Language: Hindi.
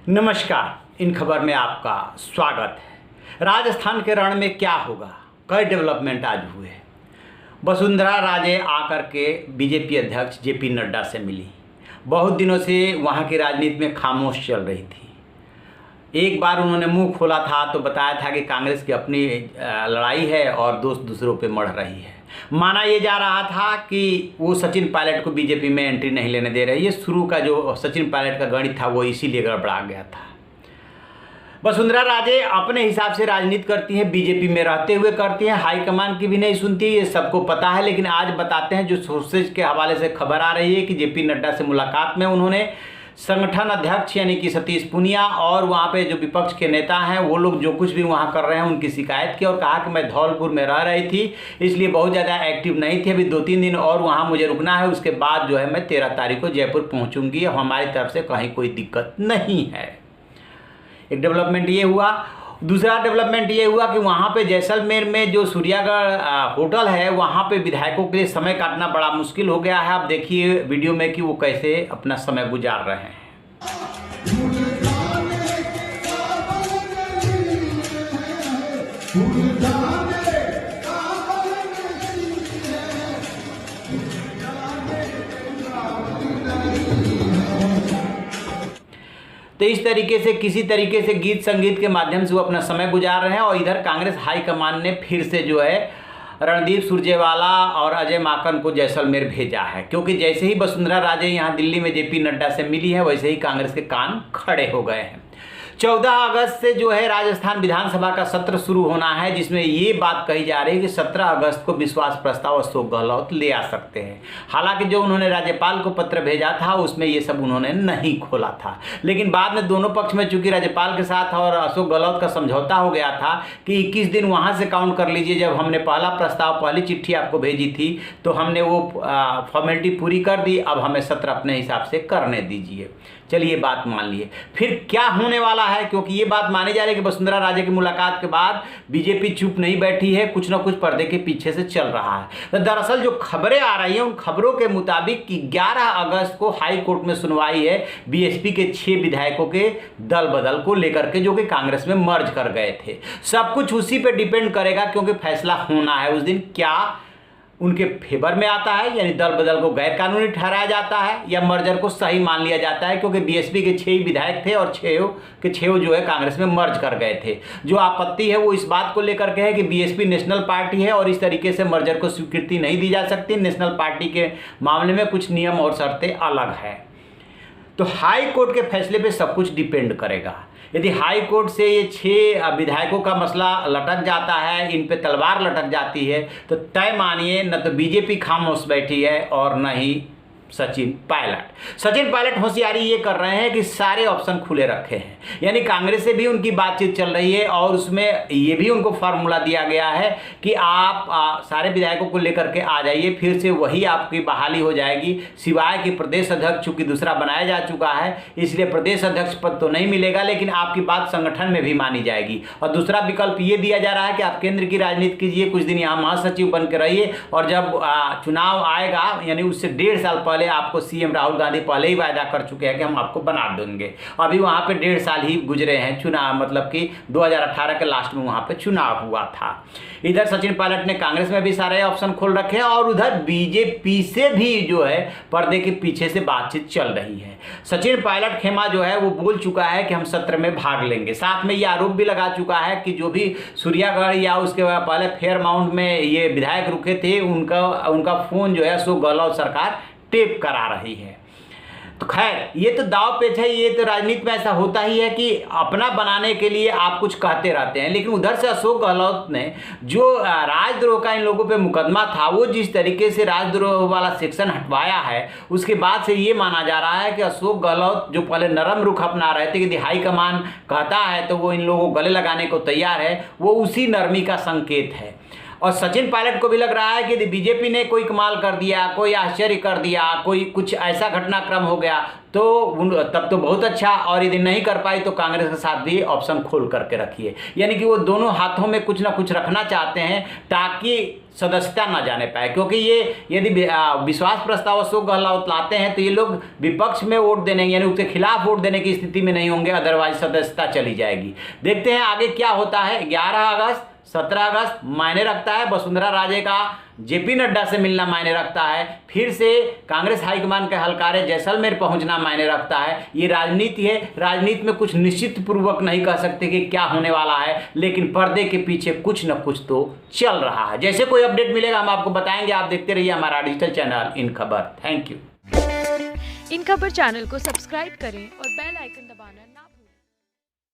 नमस्कार। इन खबर में आपका स्वागत है। राजस्थान के रण में क्या होगा, कई डेवलपमेंट आज हुए। वसुंधरा राजे आकर के बीजेपी अध्यक्ष जेपी नड्डा से मिली। बहुत दिनों से वहाँ की राजनीति में खामोश चल रही थी। एक बार उन्होंने मुंह खोला था तो बताया था कि कांग्रेस की अपनी लड़ाई है और दोस्त दूसरों पे मढ़ रही है। माना ये जा रहा था कि वो सचिन पायलट को बीजेपी में एंट्री नहीं लेने दे रही है। शुरू का जो सचिन पायलट का गणित था वो इसीलिए गड़बड़ा गया था। वसुंधरा राजे अपने हिसाब से राजनीति करती हैं, बीजेपी में रहते हुए करती हैं, हाईकमान की भी नहीं सुनती, ये सबको पता है। लेकिन आज बताते हैं जो सोर्सेज के हवाले से खबर आ रही है कि जेपी नड्डा से मुलाकात में उन्होंने संगठन अध्यक्ष यानी कि सतीश पूनिया और वहाँ पे जो विपक्ष के नेता हैं वो लोग जो कुछ भी वहाँ कर रहे हैं उनकी शिकायत की और कहा कि मैं धौलपुर में रह रही थी इसलिए बहुत ज़्यादा एक्टिव नहीं थी, अभी 2-3 दिन और वहाँ मुझे रुकना है, उसके बाद जो है मैं 13 तारीख को जयपुर पहुँचूँगी और हमारी तरफ से कहीं कोई दिक्कत नहीं है। एक डेवलपमेंट ये हुआ। दूसरा डेवलपमेंट ये हुआ कि वहाँ पे जैसलमेर में जो सूर्यागढ़ होटल है वहाँ पे विधायकों के लिए समय काटना बड़ा मुश्किल हो गया है। आप देखिए वीडियो में कि वो कैसे अपना समय गुजार रहे हैं। तो इस तरीके से किसी तरीके से गीत संगीत के माध्यम से वो अपना समय गुजार रहे हैं। और इधर कांग्रेस हाईकमान ने फिर से जो है रणदीप सुरजेवाला और अजय माकन को जैसलमेर भेजा है, क्योंकि जैसे ही वसुंधरा राजे यहाँ दिल्ली में जेपी नड्डा से मिली है वैसे ही कांग्रेस के कान खड़े हो गए हैं। 14 अगस्त से जो है राजस्थान विधानसभा का सत्र शुरू होना है, जिसमें ये बात कही जा रही है कि 17 अगस्त को विश्वास प्रस्ताव अशोक गहलोत ले आ सकते हैं। हालांकि जो उन्होंने राज्यपाल को पत्र भेजा था उसमें ये सब उन्होंने नहीं खोला था, लेकिन बाद में दोनों पक्ष में चूंकि राज्यपाल के साथ और अशोक गहलोत का समझौता हो गया था कि 21 दिन वहाँ से काउंट कर लीजिए, जब हमने पहला प्रस्ताव पहली चिट्ठी आपको भेजी थी तो हमने वो फॉर्मेलिटी पूरी कर दी, अब हमें सत्र अपने हिसाब से करने दीजिए। चलिए बात मान लिए। फिर क्या होने वाला है, क्योंकि ये बात मानी जा रही है कि वसुंधरा राजे की मुलाकात के बाद बीजेपी चुप नहीं बैठी है, कुछ ना कुछ पर्दे के पीछे से चल रहा है। तो दरअसल जो खबरें आ रही हैं उन खबरों के मुताबिक कि 11 अगस्त को हाई कोर्ट में सुनवाई है बीएसपी के 6 विधायकों के दल बदल को लेकर के, जो कि कांग्रेस में मर्ज कर गए थे। सब कुछ उसी पर डिपेंड करेगा, क्योंकि फैसला होना है उस दिन क्या उनके फेवर में आता है, यानी दल बदल को गैर कानूनी ठहराया जाता है या मर्जर को सही मान लिया जाता है, क्योंकि बीएसपी के 6 विधायक थे और 6 जो है कांग्रेस में मर्ज कर गए थे। जो आपत्ति है वो इस बात को लेकर के है कि बीएसपी नेशनल पार्टी है और इस तरीके से मर्जर को स्वीकृति नहीं दी जा सकती। नेशनल पार्टी के मामले में कुछ नियम और शर्तें अलग है। तो हाई कोर्ट के फैसले पे सब कुछ डिपेंड करेगा। यदि हाई कोर्ट से ये 6 विधायकों का मसला लटक जाता है, इन पे तलवार लटक जाती है, तो तय मानिए न तो बीजेपी खामोश बैठी है और न ही सचिन पायलट होशियारी ये कर रहे हैं कि सारे ऑप्शन खुले रखे हैं। यानी कांग्रेस से भी उनकी बातचीत चल रही है और उसमें ये भी उनको फार्मूला दिया गया है कि आप सारे विधायकों को लेकर के आ जाइए, फिर से वही आपकी बहाली हो जाएगी, सिवाय कि प्रदेश अध्यक्ष चूंकि दूसरा बनाया जा चुका है इसलिए प्रदेश अध्यक्ष पद तो नहीं मिलेगा, लेकिन आपकी बात संगठन में भी मानी जाएगी। और दूसरा विकल्प ये दिया जा रहा है कि आप केंद्र की राजनीति कीजिए, कुछ दिन यहाँ महासचिव बन के रहिए और जब चुनाव आएगा यानी उससे 1.5 साल पहले आपको सीएम राहुल गांधी पहले ही वायदा कर चुके हैं कि हम आपको बना देंगे। अभी वहां पे 1.5 साल ही गुजरे हैं चुनाव, मतलब कि 2018 के लास्ट में वहां पे चुनाव हुआ था। इधर सचिन पायलट ने कांग्रेस में भी सारे ऑप्शन खोल रखे हैं और उधर बीजेपी से भी जो है पर्दे के पीछे से बातचीत चल रही है। सचिन पायलट खेमा जो है वो बोल चुका है कि हम सत्र में भाग लेंगे। साथ में ये आरोप भी लगा चुका है कि जो भी सूर्यागढ़ या उसके पहले फेयरमाउंट में ये विधायक रुके थे उनका फोन जो है अशोक गहलोत सरकार टेप करा रही है। तो खैर ये तो दाव पेच है, ये तो राजनीति में ऐसा होता ही है कि अपना बनाने के लिए आप कुछ कहते रहते हैं। लेकिन उधर से अशोक गहलोत ने जो राजद्रोह का इन लोगों पे मुकदमा था वो जिस तरीके से राजद्रोह वाला सेक्शन हटवाया है उसके बाद से ये माना जा रहा है कि अशोक गहलोत जो पहले नरम रुख अपना रहे थे कि हाईकमान कहता है तो वो इन लोगों को गले लगाने को तैयार है, वो उसी नरमी का संकेत है। और सचिन पायलट को भी लग रहा है कि बीजेपी ने कोई कमाल कर दिया, कोई आश्चर्य कर दिया, कोई कुछ ऐसा घटनाक्रम हो गया तब तो बहुत अच्छा, और यदि नहीं कर पाई तो कांग्रेस के साथ भी ऑप्शन खोल करके रखिए। यानी कि वो दोनों हाथों में कुछ ना कुछ रखना चाहते हैं ताकि सदस्यता ना जाने पाए, क्योंकि ये यदि विश्वास प्रस्ताव अशोक गहलोत लाते हैं तो ये लोग विपक्ष में वोट देने यानी उसके खिलाफ वोट देने की स्थिति में नहीं होंगे, अदरवाइज सदस्यता चली जाएगी। देखते हैं आगे क्या होता है। 11 अगस्त 17 अगस्त मायने रखता है, वसुंधरा राजे का जेपी नड्डा से मिलना मायने रखता है, फिर से कांग्रेस हाईकमान के हलकारे जैसलमेर पहुंचना मायने रखता है। ये राजनीति है, राजनीति में कुछ निश्चित पूर्वक नहीं कह सकते कि क्या होने वाला है, लेकिन पर्दे के पीछे कुछ न कुछ तो चल रहा है। जैसे कोई अपडेट मिलेगा हम आपको बताएंगे। आप देखते रहिए हमारा डिजिटल चैनल इन खबर। Thank you. इन खबर चैनल को सब्सक्राइब करें और बेल आइकन दबाना ना